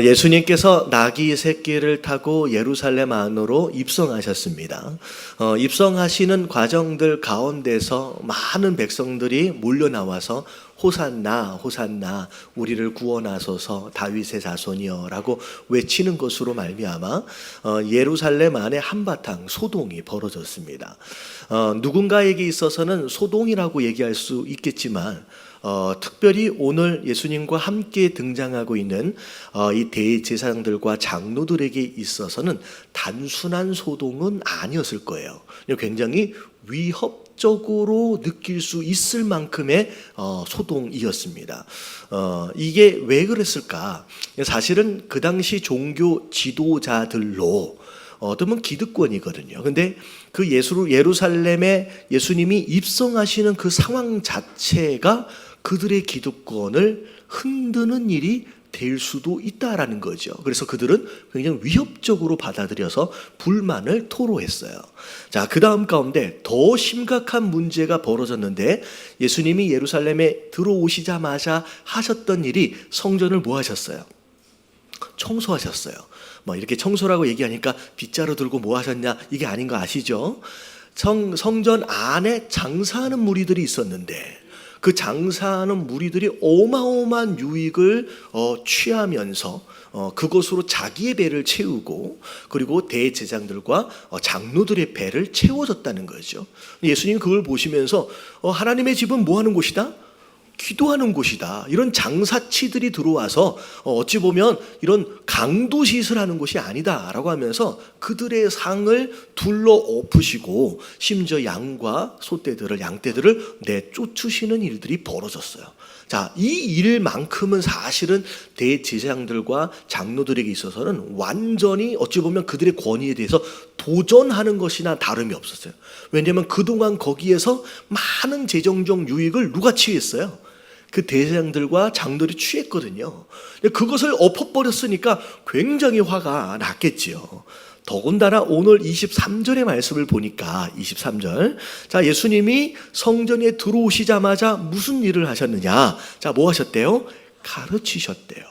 예수님께서 나귀 새끼를 타고 예루살렘 안으로 입성하셨습니다. 입성하시는 과정들 가운데서 많은 백성들이 몰려 나와서 호산나 호산나 우리를 구원하소서 다윗의 자손이여라고 외치는 것으로 말미암아 예루살렘 안에 한바탕 소동이 벌어졌습니다. 누군가에게 있어서는 소동이라고 얘기할 수 있겠지만 특별히 오늘 예수님과 함께 등장하고 있는 이 대제사장들과 장로들에게 있어서는 단순한 소동은 아니었을 거예요. 굉장히 위협적으로 느낄 수 있을 만큼의 소동이었습니다. 이게 왜 그랬을까? 사실은 그 당시 종교 지도자들로 어쩌면 기득권이거든요. 근데 그 예루살렘에 예수님이 입성하시는 그 상황 자체가 그들의 기득권을 흔드는 일이 될 수도 있다라는 거죠. 그래서 그들은 굉장히 위협적으로 받아들여서 불만을 토로했어요. 자, 그 다음 가운데 더 심각한 문제가 벌어졌는데 예수님이 예루살렘에 들어오시자마자 하셨던 일이 성전을 뭐 하셨어요? 청소하셨어요. 이렇게 청소라고 얘기하니까 빗자루 들고 뭐 하셨냐 이게 아닌 거 아시죠? 성전 안에 장사하는 무리들이 있었는데 그 장사하는 무리들이 어마어마한 유익을 취하면서 그것으로 자기의 배를 채우고 그리고 대제사장들과 장로들의 배를 채워줬다는 거죠. 예수님 그걸 보시면서 하나님의 집은 뭐 하는 곳이다? 기도하는 곳이다. 이런 장사치들이 들어와서 어찌 보면 이런 강도 시설하는 곳이 아니다라고 하면서 그들의 상을 둘러 엎으시고 심지어 양과 양떼들을 내쫓으시는 일들이 벌어졌어요. 자, 이 일만큼은 사실은 대제사장들과 장로들에게 있어서는 완전히 어찌 보면 그들의 권위에 대해서 도전하는 것이나 다름이 없었어요. 왜냐하면 그동안 거기에서 많은 재정적 유익을 누가 취했어요? 그 대제사장들과 장로들이 취했거든요. 그것을 엎어버렸으니까 굉장히 화가 났겠지요. 더군다나 오늘 23절의 말씀을 보니까 23절. 자, 예수님이 성전에 들어오시자마자 무슨 일을 하셨느냐? 자, 뭐 하셨대요? 가르치셨대요.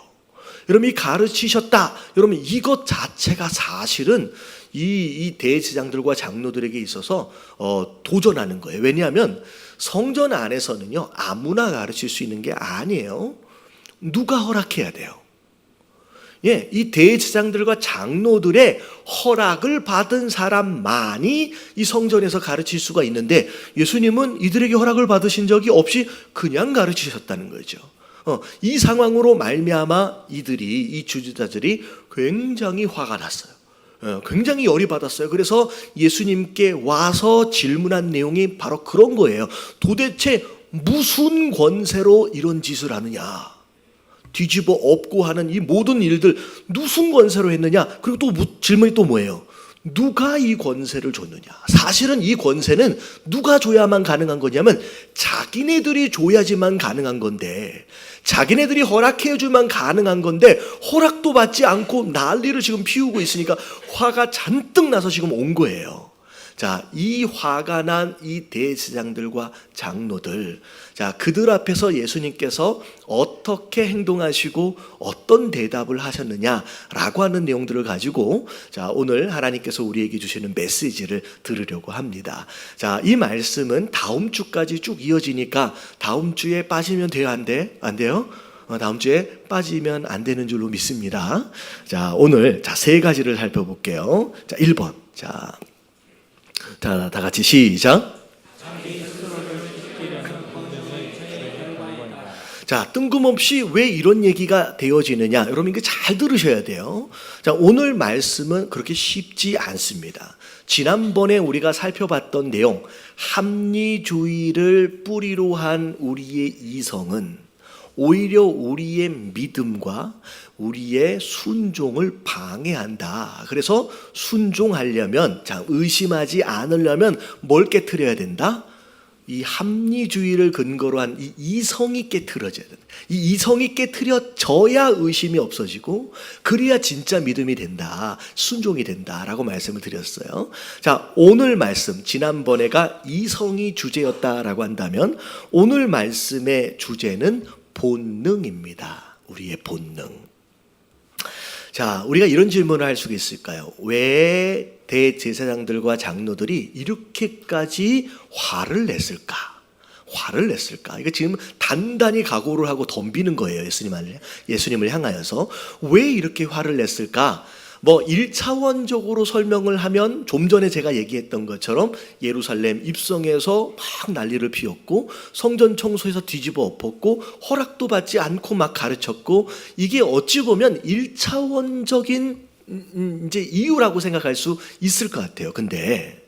여러분, 이 가르치셨다. 여러분, 이것 자체가 사실은 이 대제사장들과 장로들에게 있어서 도전하는 거예요. 왜냐하면 성전 안에서는요 아무나 가르칠 수 있는 게 아니에요. 누가 허락해야 돼요? 예, 이 대제사장들과 장로들의 허락을 받은 사람만이 이 성전에서 가르칠 수가 있는데 예수님은 이들에게 허락을 받으신 적이 없이 그냥 가르치셨다는 거죠. 이 상황으로 말미암아 이 주지자들이 굉장히 화가 났어요. 굉장히 열이 받았어요. 그래서 예수님께 와서 질문한 내용이 바로 그런 거예요. 도대체 무슨 권세로 이런 짓을 하느냐? 뒤집어 엎고 하는 이 모든 일들 무슨 권세로 했느냐? 그리고 또 질문이 또 뭐예요? 누가 이 권세를 줬느냐? 사실은 이 권세는 누가 줘야만 가능한 거냐면 자기네들이 줘야지만 가능한 건데 자기네들이 허락해주면 가능한 건데 허락도 받지 않고 난리를 지금 피우고 있으니까 화가 잔뜩 나서 지금 온 거예요. 자, 이 화가 난 이 대제사장들과 장로들, 자, 그들 앞에서 예수님께서 어떻게 행동하시고 어떤 대답을 하셨느냐라고 하는 내용들을 가지고 자, 오늘 하나님께서 우리에게 주시는 메시지를 들으려고 합니다. 자, 이 말씀은 다음 주까지 쭉 이어지니까 다음 주에 빠지면 돼요, 안 돼? 안 돼요? 다음 주에 빠지면 안 되는 줄로 믿습니다. 자, 오늘 세 가지를 살펴볼게요. 자, 1번. 자, 다 같이 시작. 자, 뜬금없이 왜 이런 얘기가 되어지느냐? 여러분 이거 잘 들으셔야 돼요. 자, 오늘 말씀은 그렇게 쉽지 않습니다. 지난번에 우리가 살펴봤던 내용, 합리주의를 뿌리로 한 우리의 이성은 오히려 우리의 믿음과 우리의 순종을 방해한다. 그래서 순종하려면, 자, 의심하지 않으려면 뭘 깨트려야 된다? 이 합리주의를 근거로 한 이 이성이 깨트려져야 된다. 이 이성이 깨트려져야 의심이 없어지고 그래야 진짜 믿음이 된다. 순종이 된다라고 말씀을 드렸어요. 자, 오늘 말씀, 지난번에가 이성이 주제였다라고 한다면 오늘 말씀의 주제는 본능입니다. 우리의 본능. 자, 우리가 이런 질문을 할 수가 있을까요? 왜 대제사장들과 장로들이 이렇게까지 화를 냈을까? 화를 냈을까? 이거 지금 단단히 각오를 하고 덤비는 거예요. 예수님을 향하여서. 왜 이렇게 화를 냈을까? 뭐 1차원적으로 설명을 하면 좀 전에 제가 얘기했던 것처럼 예루살렘 입성해서 막 난리를 피웠고 성전 청소해서 뒤집어 엎었고 허락도 받지 않고 막 가르쳤고, 이게 어찌 보면 1차원적인 이제 이유라고 생각할 수 있을 것 같아요. 근데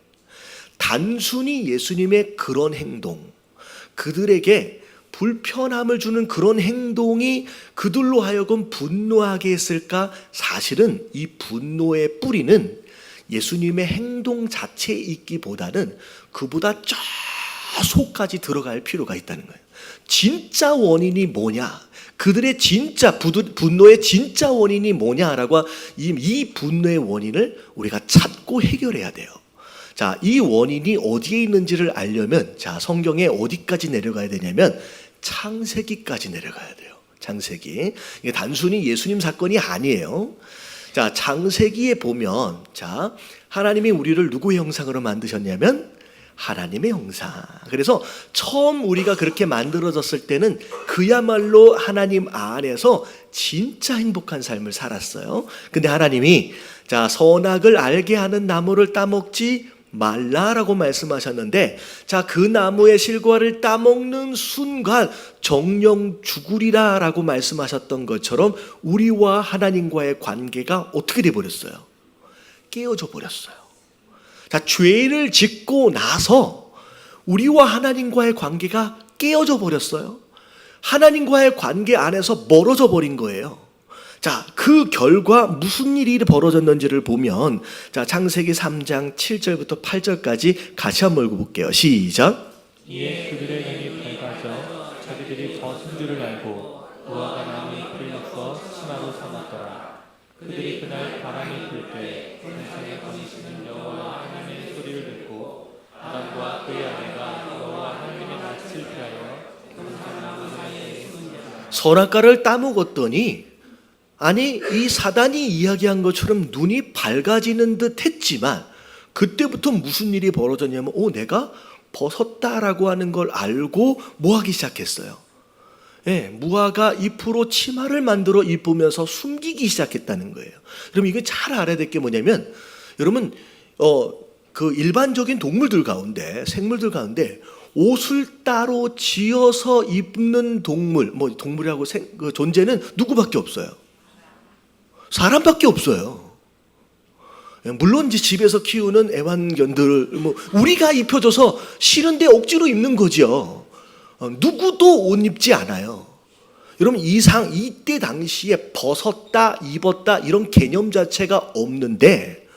단순히 예수님의 그런 행동, 그들에게 불편함을 주는 그런 행동이 그들로 하여금 분노하게 했을까? 사실은 이 분노의 뿌리는 예수님의 행동 자체에 있기보다는 그보다 저 속까지 들어갈 필요가 있다는 거예요. 진짜 원인이 뭐냐? 그들의 진짜 분노의 진짜 원인이 뭐냐라고, 이 분노의 원인을 우리가 찾고 해결해야 돼요. 자, 이 원인이 어디에 있는지를 알려면, 자, 성경에 어디까지 내려가야 되냐면 창세기까지 내려가야 돼요. 창세기. 이게 단순히 예수님 사건이 아니에요. 자, 창세기에 보면, 자, 하나님이 우리를 누구의 형상으로 만드셨냐면 하나님의 형상. 그래서 처음 우리가 그렇게 만들어졌을 때는 그야말로 하나님 안에서 진짜 행복한 삶을 살았어요. 근데 하나님이, 자, 선악을 알게 하는 나무를 따먹지 말라라고 말씀하셨는데, 자, 그 나무의 실과를 따먹는 순간 정령 죽으리라 라고 말씀하셨던 것처럼 우리와 하나님과의 관계가 어떻게 돼버렸어요? 깨어져 버렸어요. 자, 죄를 짓고 나서 우리와 하나님과의 관계가 깨어져 버렸어요. 하나님과의 관계 안에서 멀어져 버린 거예요. 자, 그 결과 무슨 일이 벌어졌는지를 보면, 자, 창세기 3장 7절부터 8절까지 같이 한번 읽어볼게요. 시작. 이에 그들의 눈이 밝아져 자기들이 벗은 줄을 알고 무화과 나무의 풀을 먹어 치마로 삼았더라. 그들이 그날 바람이 불 때 산상에 거니시는 여호와 하나님의 소리를 듣고 아담과 그의 아내가 여호와 하나님의 낯을 피하여 산상나무 사이에 숨었더라. 선악과를 따먹었더니, 아니, 이 사단이 이야기한 것처럼 눈이 밝아지는 듯 했지만 그때부터 무슨 일이 벌어졌냐면, 내가 벗었다라고 하는 걸 알고 뭐 하기 시작했어요? 무화과 잎으로 치마를 만들어 입으면서 숨기기 시작했다는 거예요. 그럼 이거 잘 알아야 될 게 뭐냐면, 여러분, 그 일반적인 동물들 가운데, 생물들 가운데 옷을 따로 지어서 입는 동물, 동물이라고 그 존재는 누구밖에 없어요? 사람밖에 없어요. 물론 이제 집에서 키우는 애완견들, 우리가 입혀줘서 싫은데 억지로 입는 거죠. 누구도 옷 입지 않아요. 여러분, 이때 당시에 벗었다, 입었다 이런 개념 자체가 없는데,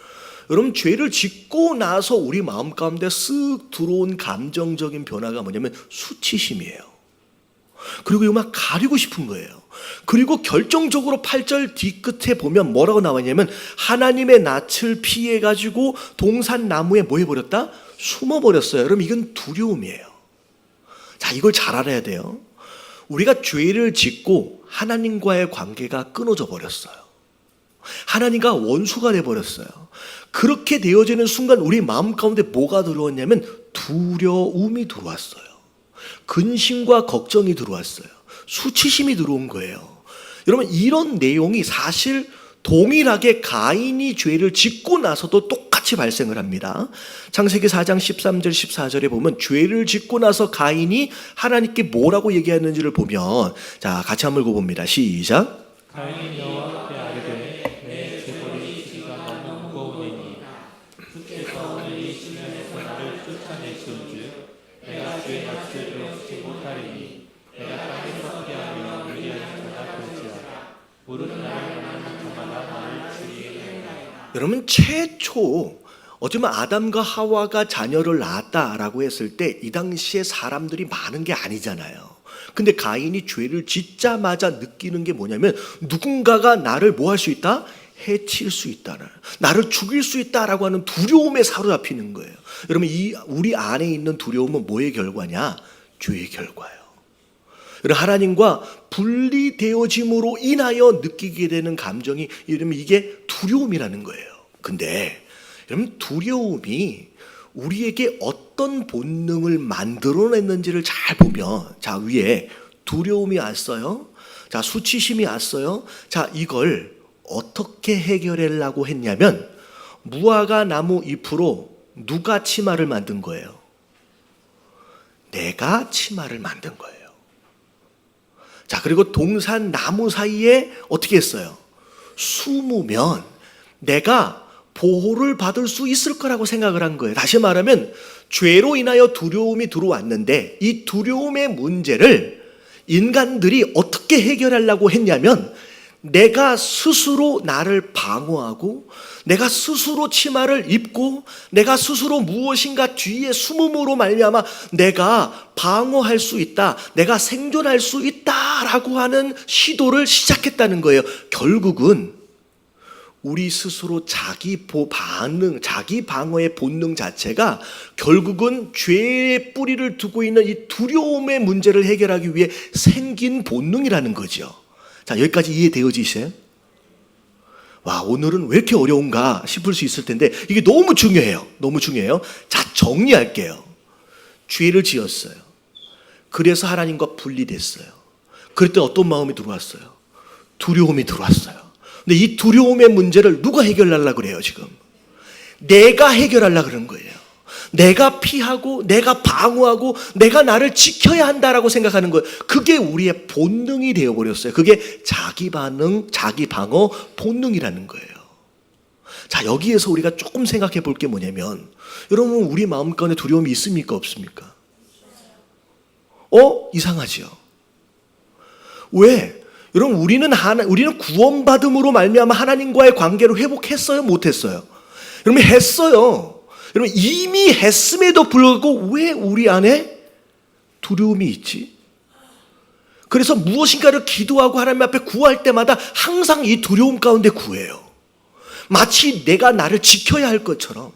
여러분, 죄를 짓고 나서 우리 마음 가운데 쓱 들어온 감정적인 변화가 뭐냐면 수치심이에요. 그리고 이거 막 가리고 싶은 거예요. 그리고 결정적으로 8절 뒤끝에 보면 뭐라고 나와있냐면, 하나님의 낯을 피해가지고 동산나무에 뭐 해버렸다? 숨어버렸어요. 여러분, 이건 두려움이에요. 자, 이걸 잘 알아야 돼요. 우리가 죄를 짓고 하나님과의 관계가 끊어져 버렸어요. 하나님과 원수가 돼버렸어요. 그렇게 되어지는 순간 우리 마음 가운데 뭐가 들어왔냐면 두려움이 들어왔어요. 근심과 걱정이 들어왔어요. 수치심이 들어온 거예요. 여러분, 이런 내용이 사실 동일하게 가인이 죄를 짓고 나서도 똑같이 발생을 합니다. 창세기 4장 13절 14절에 보면 죄를 짓고 나서 가인이 하나님께 뭐라고 얘기하는지를 보면, 자, 같이 한번 읽어봅니다. 시작. 가인이 여호와께 아뢰되 내 죄벌이 지가 너무 무거우니 주께서 오늘 이 시면에서 나를 쫓아내시온즉 내가 주의 낯을 배우지 못하리니 내가 땅에서 피하며 유리한 자가 될지어다. 무릇 나를 만나는 자마다 나를 치리하리라. 여러분, 최초 어쩌면 아담과 하와가 자녀를 낳았다라고 했을 때 이 당시에 사람들이 많은 게 아니잖아요. 근데 가인이 죄를 짓자마자 느끼는 게 뭐냐면, 누군가가 나를 뭐 할 수 있다? 해칠 수 있다는, 나를 죽일 수 있다라고 하는 두려움에 사로잡히는 거예요. 여러분, 우리 안에 있는 두려움은 뭐의 결과냐? 죄의 결과예요. 하나님과 분리되어짐으로 인하여 느끼게 되는 감정이 이러면 이게 두려움이라는 거예요. 근데 여러분, 두려움이 우리에게 어떤 본능을 만들어냈는지를 잘 보면, 자, 위에 두려움이 왔어요. 자, 수치심이 왔어요. 자, 이걸 어떻게 해결하려고 했냐면, 무화과 나무 잎으로 누가 치마를 만든 거예요? 내가 치마를 만든 거예요. 자, 그리고 동산 나무 사이에 어떻게 했어요? 숨으면 내가 보호를 받을 수 있을 거라고 생각을 한 거예요. 다시 말하면 죄로 인하여 두려움이 들어왔는데 이 두려움의 문제를 인간들이 어떻게 해결하려고 했냐면 내가 스스로 나를 방어하고 내가 스스로 치마를 입고 내가 스스로 무엇인가 뒤에 숨음으로 말미암아 내가 방어할 수 있다, 내가 생존할 수 있다라고 하는 시도를 시작했다는 거예요. 결국은 우리 스스로 자기 방어의 본능 자체가 결국은 죄의 뿌리를 두고 있는 이 두려움의 문제를 해결하기 위해 생긴 본능이라는 거죠. 자, 여기까지 이해되어지세요? 와, 오늘은 왜 이렇게 어려운가 싶을 수 있을 텐데 이게 너무 중요해요. 너무 중요해요. 자, 정리할게요. 죄를 지었어요. 그래서 하나님과 분리됐어요. 그럴 때 어떤 마음이 들어왔어요? 두려움이 들어왔어요. 근데 이 두려움의 문제를 누가 해결하려고 그래요, 지금? 내가 해결하려고 그러는 거예요. 내가 피하고, 내가 방어하고, 내가 나를 지켜야 한다라고 생각하는 거예요. 그게 우리의 본능이 되어버렸어요. 그게 자기 반응, 자기 방어 본능이라는 거예요. 자, 여기에서 우리가 조금 생각해 볼 게 뭐냐면, 여러분, 우리 마음 가운데 두려움이 있습니까, 없습니까? 이상하죠? 왜? 여러분, 우리는 구원받음으로 말미암아 하나님과의 관계를 회복했어요, 못했어요? 여러분, 했어요. 여러분, 이미 했음에도 불구하고 왜 우리 안에 두려움이 있지? 그래서 무엇인가를 기도하고 하나님 앞에 구할 때마다 항상 이 두려움 가운데 구해요. 마치 내가 나를 지켜야 할 것처럼,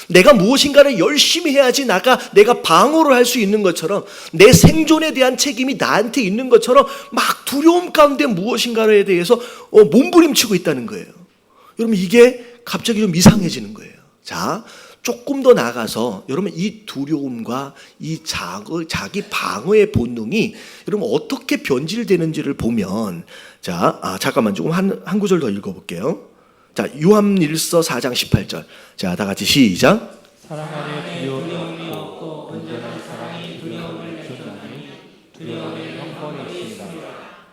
내가 무엇인가를 열심히 해야지 내가 방어를 할 수 있는 것처럼, 내 생존에 대한 책임이 나한테 있는 것처럼 막 두려움 가운데 무엇인가에 대해서 몸부림치고 있다는 거예요. 여러분, 이게 갑자기 좀 이상해지는 거예요. 자, 조금 더 나아가서 여러분, 이 두려움과 이 자기 방어의 본능이 여러분 어떻게 변질되는지를 보면, 자, 잠깐만 조금 한 구절 더 읽어볼게요. 자, 요한일서 4장 18절. 자, 다 같이 시작. 사랑 안에 두려움이 없고 온전한 사랑이 두려움을 쫓나니 두려움에 형벌이 있습니다.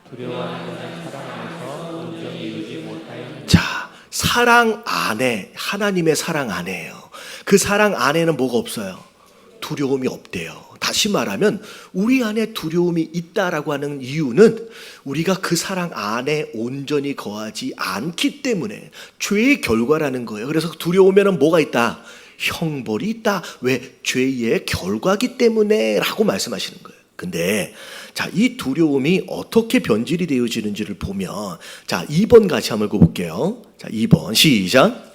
두려워하는 것은 사랑 안에서 온전히 이루지 못하였느니라. 자, 사랑 안에, 하나님의 사랑 안에요. 그 사랑 안에는 뭐가 없어요? 두려움이 없대요. 다시 말하면 우리 안에 두려움이 있다라고 하는 이유는 우리가 그 사랑 안에 온전히 거하지 않기 때문에 죄의 결과라는 거예요. 그래서 두려우면 뭐가 있다? 형벌이 있다. 왜? 죄의 결과기 때문에 라고 말씀하시는 거예요. 근데 자, 이 두려움이 어떻게 변질이 되어지는지를 보면, 자, 2번 같이 한번 읽어볼게요. 자, 2번 시작.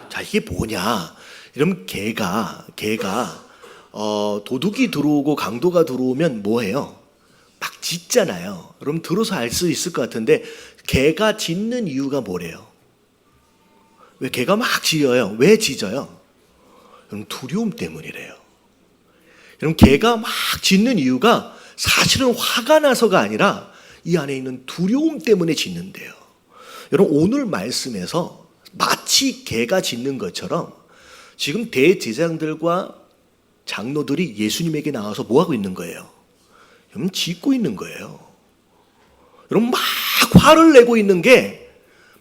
자, 이게 뭐냐? 이러면 개가 도둑이 들어오고 강도가 들어오면 뭐해요? 막 짖잖아요. 여러분 들어서 알 수 있을 것 같은데 개가 짖는 이유가 뭐래요? 왜 개가 막 짖어요? 왜 짖어요? 여러분 두려움 때문이래요. 여러분 개가 막 짖는 이유가 사실은 화가 나서가 아니라 이 안에 있는 두려움 때문에 짖는데요. 여러분 오늘 말씀에서 마치 개가 짖는 것처럼 지금 대제사장들과 장로들이 예수님에게 나와서 뭐하고 있는 거예요? 여러분 짖고 있는 거예요. 여러분 막 화를 내고 있는 게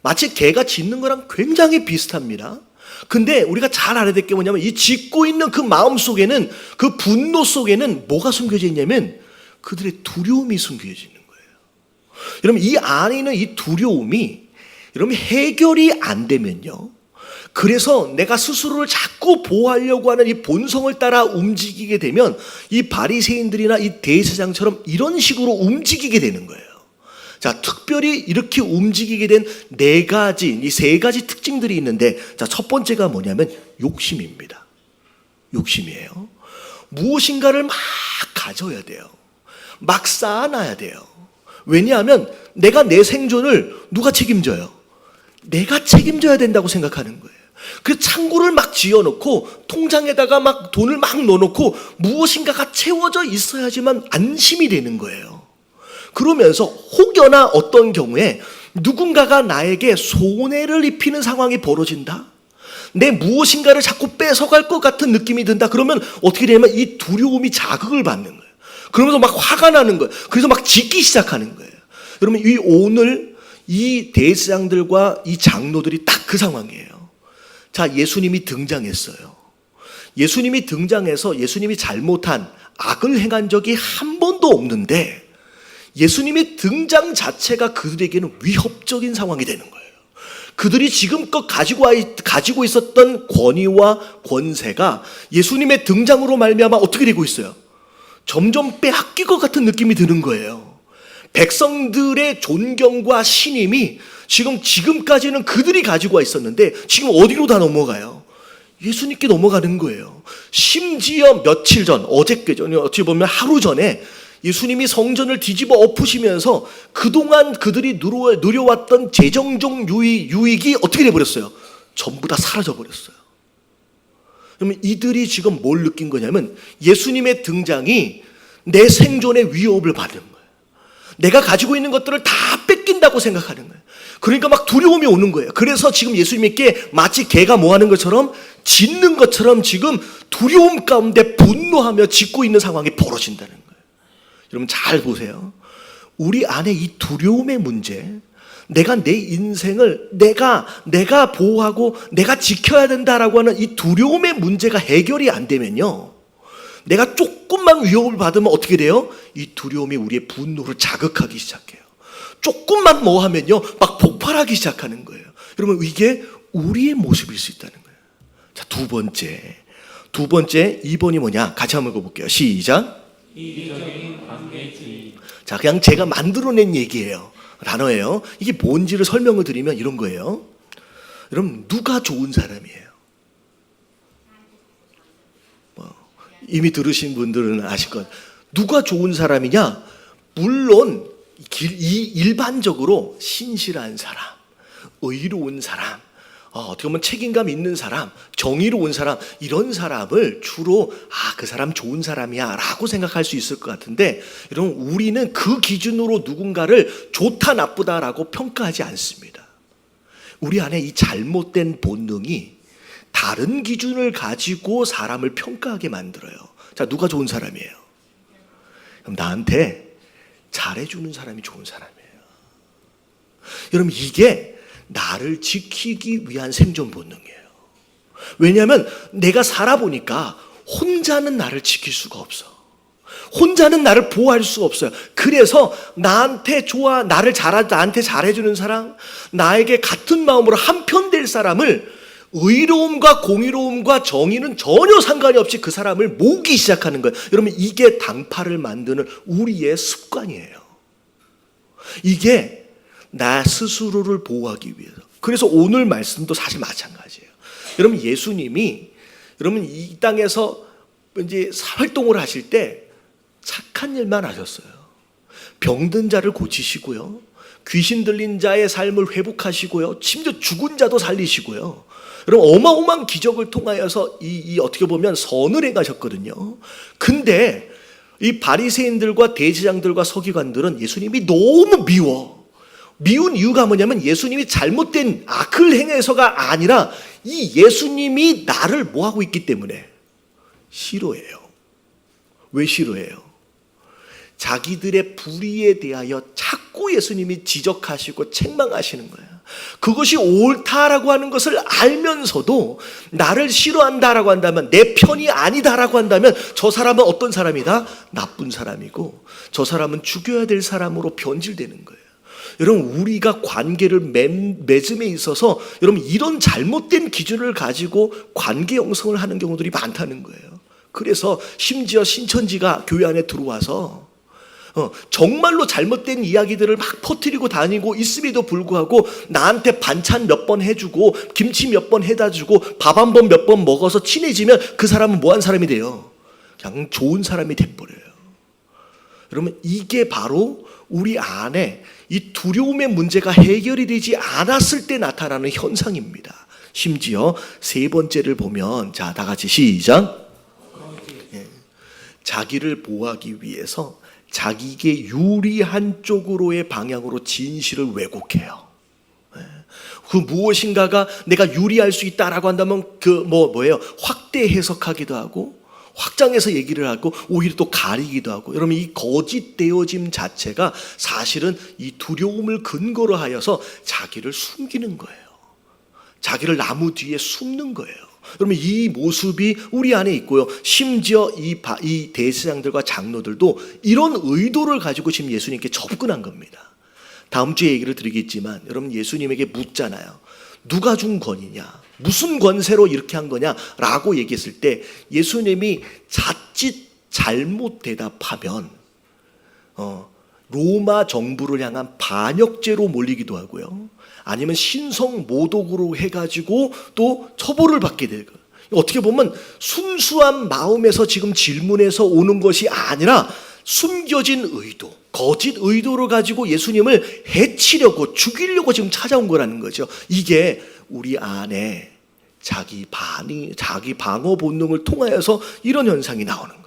마치 개가 짖는 거랑 굉장히 비슷합니다. 근데 우리가 잘 알아야 될 게 뭐냐면 이 짖고 있는 그 마음 속에는, 그 분노 속에는 뭐가 숨겨져 있냐면 그들의 두려움이 숨겨져 있는 거예요. 여러분 이 안에 있는 이 두려움이 여러분 해결이 안 되면요, 그래서 내가 스스로를 자꾸 보호하려고 하는 이 본성을 따라 움직이게 되면 이 바리새인들이나 이 대제사장처럼 이런 식으로 움직이게 되는 거예요. 자, 특별히 이렇게 움직이게 된 이 세 가지 특징들이 있는데, 자, 첫 번째가 뭐냐면 욕심입니다. 욕심이에요. 무엇인가를 막 가져야 돼요. 막 쌓아놔야 돼요. 왜냐하면 내가 내 생존을 누가 책임져요? 내가 책임져야 된다고 생각하는 거예요. 그래서 창고를 막 지어놓고 통장에다가 막 돈을 막 넣어놓고 무엇인가가 채워져 있어야지만 안심이 되는 거예요. 그러면서 혹여나 어떤 경우에 누군가가 나에게 손해를 입히는 상황이 벌어진다? 내 무엇인가를 자꾸 뺏어갈 것 같은 느낌이 든다? 그러면 어떻게 되냐면 이 두려움이 자극을 받는 거예요. 그러면서 막 화가 나는 거예요. 그래서 막 짓기 시작하는 거예요. 여러분, 오늘 이 대제사장들과 이 장로들이 딱 그 상황이에요. 자, 예수님이 등장했어요. 예수님이 등장해서 예수님이 잘못한 악을 행한 적이 한 번도 없는데 예수님의 등장 자체가 그들에게는 위협적인 상황이 되는 거예요. 그들이 지금껏 가지고 있었던 권위와 권세가 예수님의 등장으로 말미암아 어떻게 되고 있어요? 점점 빼앗길 것 같은 느낌이 드는 거예요. 백성들의 존경과 신임이 지금까지는 그들이 가지고 있었는데 지금 어디로 다 넘어가요? 예수님께 넘어가는 거예요. 심지어 며칠 전, 어저께 전에 어찌 보면 하루 전에 예수님이 성전을 뒤집어 엎으시면서 그동안 그들이 누려왔던 재정적 유익이 어떻게 돼버렸어요? 전부 다 사라져버렸어요. 그러면 이들이 지금 뭘 느낀 거냐면 예수님의 등장이 내 생존의 위협을 받은 거예요. 내가 가지고 있는 것들을 다 뺏긴다고 생각하는 거예요. 그러니까 막 두려움이 오는 거예요. 그래서 지금 예수님께 마치 개가 뭐 하는 것처럼 짖는 것처럼 지금 두려움 가운데 분노하며 짖고 있는 상황이 벌어진다는 거예요. 여러분 잘 보세요. 우리 안에 이 두려움의 문제, 내가 내 인생을 내가 보호하고 내가 지켜야 된다라고 하는 이 두려움의 문제가 해결이 안 되면요, 내가 조금만 위협을 받으면 어떻게 돼요? 이 두려움이 우리의 분노를 자극하기 시작해요. 조금만 뭐 하면요 막 폭발하기 시작하는 거예요. 여러분 이게 우리의 모습일 수 있다는 거예요. 자, 두 번째 2번이 뭐냐? 같이 한번 읽어볼게요. 시작. 이기적인 관계주의. 자, 그냥 제가 만들어낸 얘기예요. 단어예요. 이게 뭔지를 설명을 드리면 이런 거예요. 여러분 누가 좋은 사람이에요? 이미 들으신 분들은 아실 것 같아요. 누가 좋은 사람이냐? 물론 일반적으로 신실한 사람, 의로운 사람, 어떻게 보면 책임감 있는 사람, 정의로운 사람, 이런 사람을 주로 그 사람 좋은 사람이야 라고 생각할 수 있을 것 같은데, 여러분 우리는 그 기준으로 누군가를 좋다 나쁘다라고 평가하지 않습니다. 우리 안에 이 잘못된 본능이 다른 기준을 가지고 사람을 평가하게 만들어요. 자, 누가 좋은 사람이에요? 그럼 나한테 잘해주는 사람이 좋은 사람이에요. 여러분 이게 나를 지키기 위한 생존 본능이에요. 왜냐하면 내가 살아보니까 혼자는 나를 지킬 수가 없어. 혼자는 나를 보호할 수가 없어요. 그래서 나한테 나한테 잘해주는 사람, 나에게 같은 마음으로 한편 될 사람을 의로움과 공의로움과 정의는 전혀 상관이 없이 그 사람을 모으기 시작하는 거예요. 여러분 이게 당파를 만드는 우리의 습관이에요. 이게 나 스스로를 보호하기 위해서. 그래서 오늘 말씀도 사실 마찬가지예요. 여러분 예수님이 이 땅에서 이제 활동을 하실 때 착한 일만 하셨어요. 병든 자를 고치시고요, 귀신 들린 자의 삶을 회복하시고요, 심지어 죽은 자도 살리시고요. 여러분 어마어마한 기적을 통하여서 어떻게 보면 선을 행하셨거든요. 근데 이 바리새인들과 대제사장들과 서기관들은 예수님이 너무 미운 이유가 뭐냐면 예수님이 잘못된 악을 행해서가 아니라 이 예수님이 나를 뭐하고 있기 때문에 싫어해요. 왜 싫어해요? 자기들의 불의에 대하여 자꾸 예수님이 지적하시고 책망하시는 거예요. 그것이 옳다라고 하는 것을 알면서도 나를 싫어한다라고 한다면, 내 편이 아니다라고 한다면 저 사람은 어떤 사람이다? 나쁜 사람이고 저 사람은 죽여야 될 사람으로 변질되는 거예요. 여러분 우리가 관계를 맺음에 있어서 여러분 이런 잘못된 기준을 가지고 관계 형성을 하는 경우들이 많다는 거예요. 그래서 심지어 신천지가 교회 안에 들어와서 정말로 잘못된 이야기들을 막 퍼뜨리고 다니고 있음에도 불구하고 나한테 반찬 몇 번 해주고 김치 몇 번 해다 주고 밥 한 번 몇 번 먹어서 친해지면 그 사람은 뭐한 사람이 돼요? 그냥 좋은 사람이 돼버려요. 여러분, 이게 바로 우리 안에 이 두려움의 문제가 해결이 되지 않았을 때 나타나는 현상입니다. 심지어 세 번째를 보면, 자, 다 같이 시작. 자기를 보호하기 위해서 자기에게 유리한 쪽으로의 방향으로 진실을 왜곡해요. 그 무엇인가가 내가 유리할 수 있다라고 한다면 뭐예요? 확대 해석하기도 하고 확장해서 얘기를 하고 오히려 또 가리기도 하고. 여러분, 이 거짓되어짐 자체가 사실은 이 두려움을 근거로 하여서 자기를 숨기는 거예요. 자기를 나무 뒤에 숨는 거예요. 여러분, 이 모습이 우리 안에 있고요. 심지어 이 대제사장들과 장로들도 이런 의도를 가지고 지금 예수님께 접근한 겁니다. 다음 주에 얘기를 드리겠지만, 여러분, 예수님에게 묻잖아요. 누가 준 권위냐? 무슨 권세로 이렇게 한 거냐? 라고 얘기했을 때 예수님이 자칫 잘못 대답하면 로마 정부를 향한 반역죄로 몰리기도 하고요. 아니면 신성 모독으로 해가지고 또 처벌을 받게 되고. 어떻게 보면 순수한 마음에서 지금 질문에서 오는 것이 아니라 숨겨진 의도, 거짓 의도를 가지고 예수님을 해치려고, 죽이려고 지금 찾아온 거라는 거죠. 이게 우리 안에 자기 방어 본능을 통하여서 이런 현상이 나오는 거예요.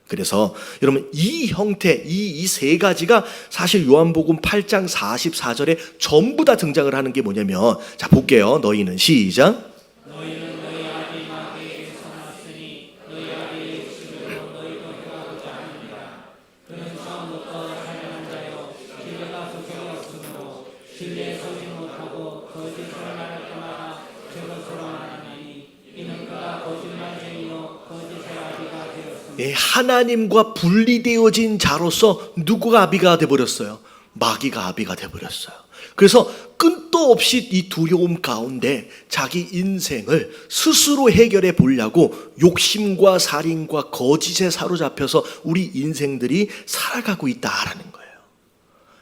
그래서 여러분, 이 형태, 이 세 가지가 사실 요한복음 8장 44절에 전부 다 등장을 하는 게 뭐냐면, 자, 볼게요. 너희는 시작. 너희는 너희 아비 마귀에게 선하였으니 너희 아비의 욕심으로 너희도 행하고자 합니다. 그는 처음부터 사랑한 자요 진리가 속에 없으므로 진리에 서지 못하고 거짓을 말할 때마다 그것으로 말하나니 이는 그가 거짓말쟁이요 거짓의 아비가 되었습니다. 하나님과 분리되어진 자로서 누구가 아비가 돼버렸어요? 마귀가 아비가 돼버렸어요. 그래서 끝도 없이 이 두려움 가운데 자기 인생을 스스로 해결해 보려고 욕심과 살인과 거짓에 사로잡혀서 우리 인생들이 살아가고 있다라는 거예요.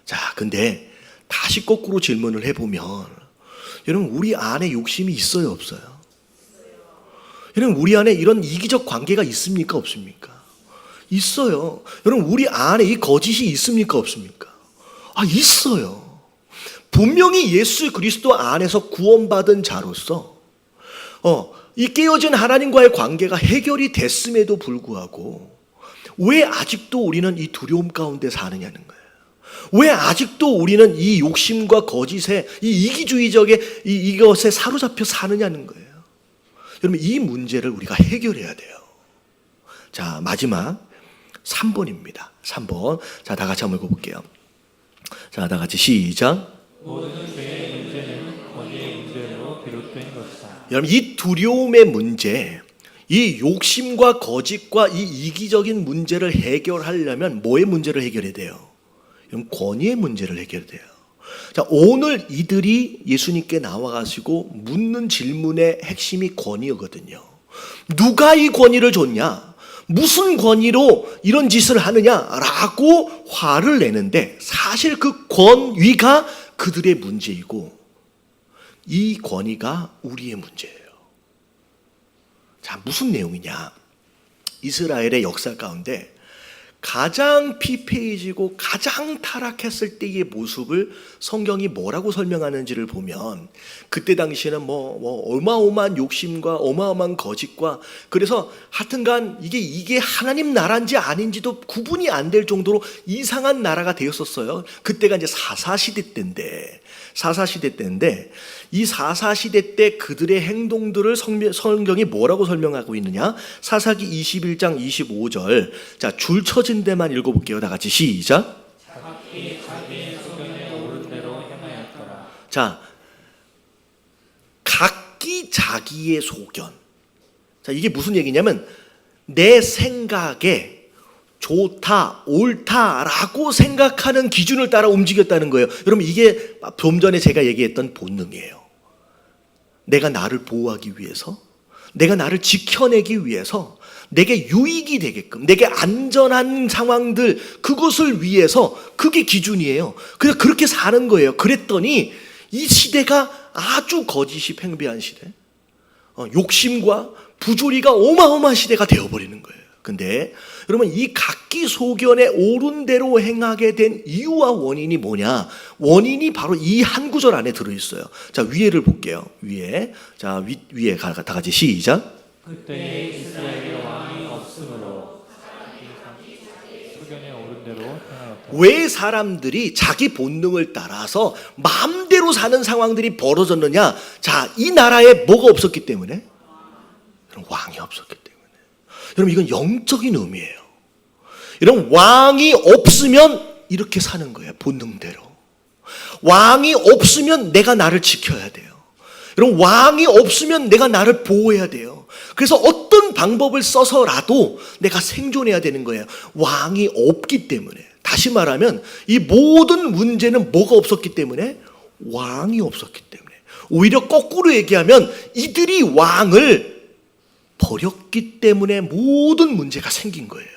자, 근데 다시 거꾸로 질문을 해보면, 여러분, 우리 안에 욕심이 있어요, 없어요? 여러분, 우리 안에 이런 이기적 관계가 있습니까, 없습니까? 있어요. 여러분, 우리 안에 이 거짓이 있습니까, 없습니까? 있어요. 분명히 예수 그리스도 안에서 구원받은 자로서 이 깨어진 하나님과의 관계가 해결이 됐음에도 불구하고 왜 아직도 우리는 이 두려움 가운데 사느냐는 거예요. 왜 아직도 우리는 이 욕심과 거짓에, 이 이기주의적의 이것에 사로잡혀 사느냐는 거예요. 여러분, 이 문제를 우리가 해결해야 돼요. 자, 마지막 3번입니다. 3번. 자, 다 같이 한번 읽어볼게요. 자, 다 같이 시작. 모든 죄의 문제는 권위의 문제로 비롯된 것이다. 여러분, 이 두려움의 문제, 이 욕심과 거짓과 이 이기적인 문제를 해결하려면 뭐의 문제를 해결해야 돼요? 여러분, 권위의 문제를 해결해야 돼요. 자, 오늘 이들이 예수님께 나와가지고 묻는 질문의 핵심이 권위거든요. 누가 이 권위를 줬냐? 무슨 권위로 이런 짓을 하느냐라고 화를 내는데, 사실 그 권위가 그들의 문제이고 이 권위가 우리의 문제예요. 자, 무슨 내용이냐? 이스라엘의 역사 가운데 가장 피폐해지고 가장 타락했을 때의 모습을 성경이 뭐라고 설명하는지를 보면, 그때 당시에는 어마어마한 욕심과 어마어마한 거짓과, 그래서 하여튼간 이게 하나님 나라인지 아닌지도 구분이 안 될 정도로 이상한 나라가 되었었어요. 그때가 이제 사사시대 때인데 이 사사시대 때 그들의 행동들을 성경이 뭐라고 설명하고 있느냐? 사사기 21장 25절. 자, 줄 쳐진 데만 읽어볼게요. 다 같이 시작. 각기 자기의 소견에 오른 대로 행하였더라. 자, 각기 자기의 소견. 자, 이게 무슨 얘기냐면 내 생각에 좋다, 옳다라고 생각하는 기준을 따라 움직였다는 거예요. 여러분, 이게 좀 전에 제가 얘기했던 본능이에요. 내가 나를 보호하기 위해서, 내가 나를 지켜내기 위해서, 내게 유익이 되게끔, 내게 안전한 상황들, 그것을 위해서, 그게 기준이에요. 그래서 그렇게 사는 거예요. 그랬더니 이 시대가 아주 거짓이 팽배한 시대, 욕심과 부조리가 어마어마한 시대가 되어버리는 거예요. 근데 여러분, 이 각기소견에 옳은 대로 행하게 된 이유와 원인이 뭐냐? 원인이 바로 이 한 구절 안에 들어있어요. 자, 위에를 볼게요. 위에. 자, 위에 다 같이 시작. 그때에 이스라엘의 왕이 없으므로 소견에 옳은 대로 행하였다. 왜 사람들이 자기 본능을 따라서 마음대로 사는 상황들이 벌어졌느냐? 자, 이 나라에 뭐가 없었기 때문에? 왕이 없었기 때문에. 여러분, 이건 영적인 의미예요. 여러분, 왕이 없으면 이렇게 사는 거예요. 본능대로. 왕이 없으면 내가 나를 지켜야 돼요. 여러분, 왕이 없으면 내가 나를 보호해야 돼요. 그래서 어떤 방법을 써서라도 내가 생존해야 되는 거예요. 왕이 없기 때문에. 다시 말하면 이 모든 문제는 뭐가 없었기 때문에? 왕이 없었기 때문에. 오히려 거꾸로 얘기하면 이들이 왕을 버렸기 때문에 모든 문제가 생긴 거예요.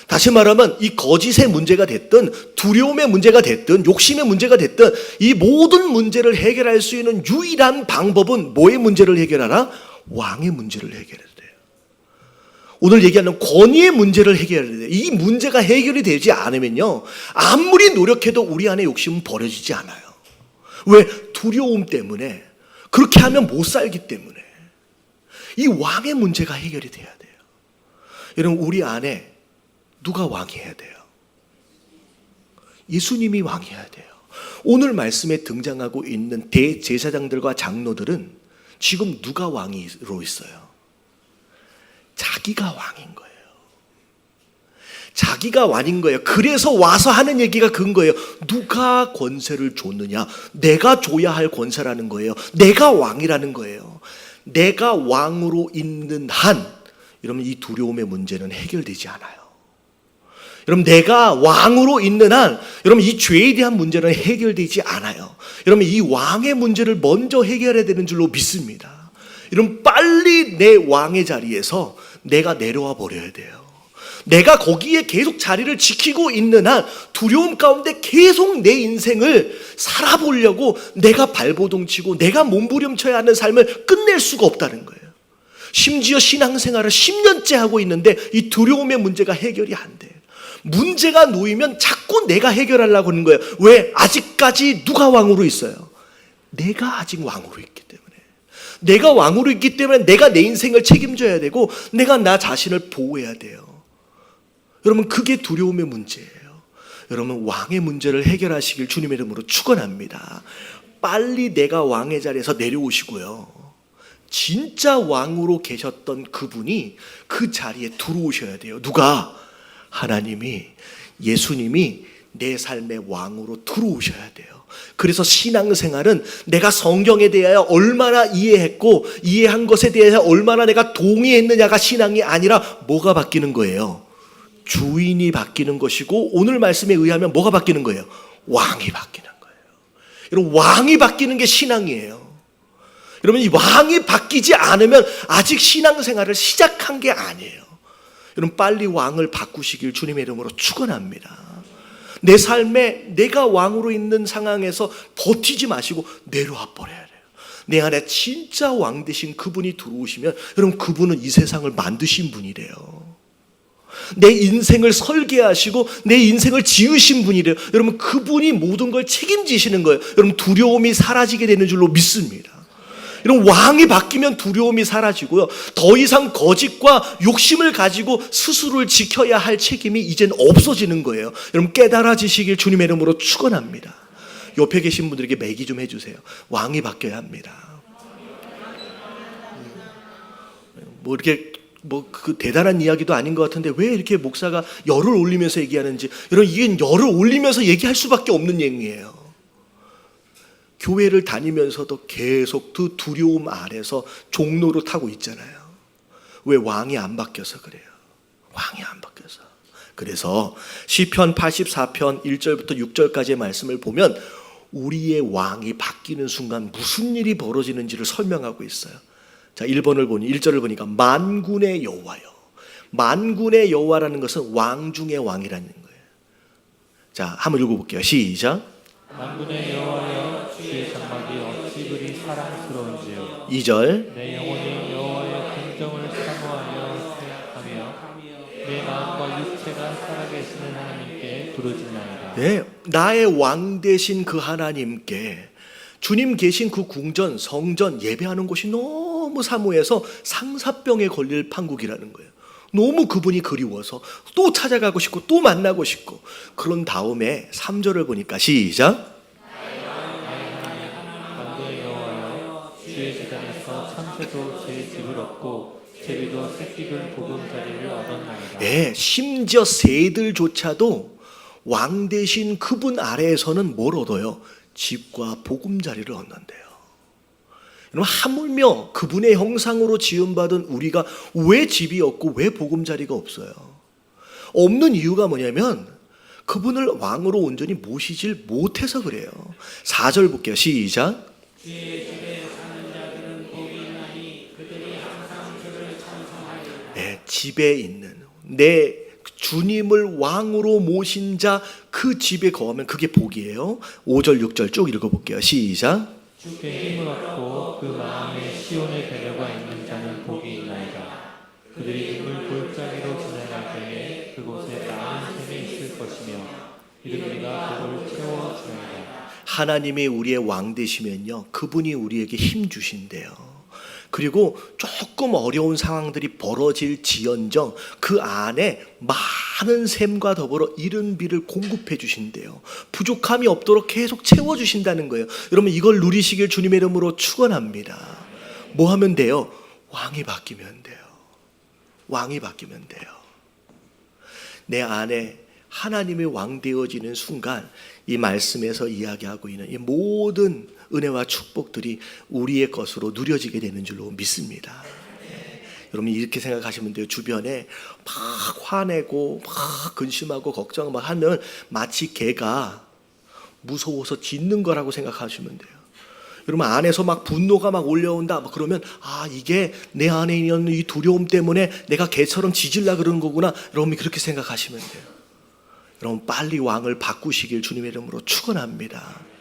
다시 말하면 이 거짓의 문제가 됐든 두려움의 문제가 됐든 욕심의 문제가 됐든 이 모든 문제를 해결할 수 있는 유일한 방법은 뭐의 문제를 해결하라? 왕의 문제를 해결해야 돼요. 오늘 얘기하는 권위의 문제를 해결해야 돼요. 이 문제가 해결이 되지 않으면요, 아무리 노력해도 우리 안에 욕심은 버려지지 않아요. 왜? 두려움 때문에. 그렇게 하면 못 살기 때문에. 이 왕의 문제가 해결이 돼야 돼요. 여러분, 우리 안에 누가 왕이어야 돼요? 예수님이 왕이어야 돼요. 오늘 말씀에 등장하고 있는 대제사장들과 장로들은 지금 누가 왕으로 있어요? 자기가 왕인 거예요. 자기가 왕인 거예요. 그래서 와서 하는 얘기가 그건 거예요. 누가 권세를 줬느냐? 내가 줘야 할 권세라는 거예요. 내가 왕이라는 거예요. 내가 왕으로 있는 한, 여러분, 이 두려움의 문제는 해결되지 않아요. 여러분, 내가 왕으로 있는 한, 여러분, 이 죄에 대한 문제는 해결되지 않아요. 여러분, 이 왕의 문제를 먼저 해결해야 되는 줄로 믿습니다. 여러분, 빨리 내 왕의 자리에서 내가 내려와 버려야 돼요. 내가 거기에 계속 자리를 지키고 있는 한 두려움 가운데 계속 내 인생을 살아보려고 내가 발버둥치고 내가 몸부림쳐야 하는 삶을 끝낼 수가 없다는 거예요. 심지어 신앙생활을 10년째 하고 있는데 이 두려움의 문제가 해결이 안 돼요. 문제가 놓이면 자꾸 내가 해결하려고 하는 거예요. 왜? 아직까지 누가 왕으로 있어요? 내가 아직 왕으로 있기 때문에. 내가 왕으로 있기 때문에 내가 내 인생을 책임져야 되고 내가 나 자신을 보호해야 돼요. 여러분, 그게 두려움의 문제예요. 여러분, 왕의 문제를 해결하시길 주님의 이름으로 축원합니다. 빨리 내가 왕의 자리에서 내려오시고요, 진짜 왕으로 계셨던 그분이 그 자리에 들어오셔야 돼요. 누가? 하나님이, 예수님이 내 삶의 왕으로 들어오셔야 돼요. 그래서 신앙생활은 내가 성경에 대하여 얼마나 이해했고 이해한 것에 대해서 얼마나 내가 동의했느냐가 신앙이 아니라 뭐가 바뀌는 거예요? 주인이 바뀌는 것이고, 오늘 말씀에 의하면 뭐가 바뀌는 거예요? 왕이 바뀌는 거예요. 여러분, 왕이 바뀌는 게 신앙이에요. 여러분, 이 왕이 바뀌지 않으면 아직 신앙생활을 시작한 게 아니에요. 여러분, 빨리 왕을 바꾸시길 주님의 이름으로 축원합니다. 내 삶에 내가 왕으로 있는 상황에서 버티지 마시고 내려와 버려야 돼요. 내 안에 진짜 왕 되신 그분이 들어오시면, 여러분, 그분은 이 세상을 만드신 분이래요. 내 인생을 설계하시고 내 인생을 지으신 분이래요. 여러분, 그분이 모든 걸 책임지시는 거예요. 여러분, 두려움이 사라지게 되는 줄로 믿습니다. 여러분, 왕이 바뀌면 두려움이 사라지고요, 더 이상 거짓과 욕심을 가지고 스스로를 지켜야 할 책임이 이젠 없어지는 거예요. 여러분, 깨달아지시길 주님의 이름으로 축원합니다. 옆에 계신 분들에게 매기 좀 해주세요. 왕이 바뀌어야 합니다. 뭐 이렇게 그 대단한 이야기도 아닌 것 같은데 왜 이렇게 목사가 열을 올리면서 얘기하는지, 여러분, 이게 열을 올리면서 얘기할 수밖에 없는 얘기예요. 교회를 다니면서도 계속 그 두려움 아래서 종로로 타고 있잖아요. 왜? 왕이 안 바뀌어서 그래요. 왕이 안 바뀌어서. 그래서 시편 84편 1절부터 6절까지의 말씀을 보면 우리의 왕이 바뀌는 순간 무슨 일이 벌어지는지를 설명하고 있어요. 자, 1절을 보니까 만군의 여호와여. 만군의 여호와라는 것은 왕 중의 왕이라는 거예요. 자, 한번 읽어볼게요. 시작. 만군의 여호와여 주의 장막이 어찌 그리 사랑스러운지요. 2절. 내 영혼이 여호와의 긍정을 사모하여 생각하며 내 마음과 육체가 살아계시는 하나님께 부르짖나이다. 네, 나의 왕 되신 그 하나님께 주님 계신 그 궁전, 성전 예배하는 곳이 너무 사모해서 상사병에 걸릴 판국이라는 거예요. 너무 그분이 그리워서 또 찾아가고 싶고 또 만나고 싶고. 그런 다음에 3절을 보니까 시작. 만군의 여호와여 주의 제단에서 참새도 제 집을 얻고 제비도 새끼들 보금자리를 얻었나이다. 네, 심지어 새들조차도 왕 되신 그분 아래에서는 뭘 얻어요? 집과 보금자리를 얻는데요. 여러분, 하물며 그분의 형상으로 지음받은 우리가 왜 집이 없고 왜 보금자리가 없어요? 없는 이유가 뭐냐면 그분을 왕으로 온전히 모시질 못해서 그래요. 4절 볼게요. 시작. 네, 집에 있는 내 주님을 왕으로 모신 자 그 집에 거하면 그게 복이에요. 5절 6절 쭉 읽어볼게요. 시작. 주께 힘을 얻고 그 마음에 시온의 배려가 있는 자는 복이 있나이다. 그들이 눈물 골짜기로 지나갈 때에 그곳에 많은 샘이 있을 것이며 이들이가 그걸 채워주리이다. 하나님이 우리의 왕 되시면요, 그분이 우리에게 힘 주신대요. 그리고 조금 어려운 상황들이 벌어질 지연정 그 안에 많은 샘과 더불어 이른 비를 공급해 주신대요. 부족함이 없도록 계속 채워주신다는 거예요. 여러분, 이걸 누리시길 주님의 이름으로 축원합니다. 뭐 하면 돼요? 왕이 바뀌면 돼요. 왕이 바뀌면 돼요. 내 안에 하나님이 왕 되어지는 순간 이 말씀에서 이야기하고 있는 이 모든 은혜와 축복들이 우리의 것으로 누려지게 되는 줄로 믿습니다. 여러분, 이렇게 생각하시면 돼요. 주변에 막 화내고 막 근심하고 걱정을 하면 마치 개가 무서워서 짖는 거라고 생각하시면 돼요. 여러분, 안에서 막 분노가 막 올라온다 그러면 이게 내 안에 있는 이 두려움 때문에 내가 개처럼 짖으려고 그러는 거구나. 여러분, 그렇게 생각하시면 돼요. 여러분, 빨리 왕을 바꾸시길 주님의 이름으로 축원합니다.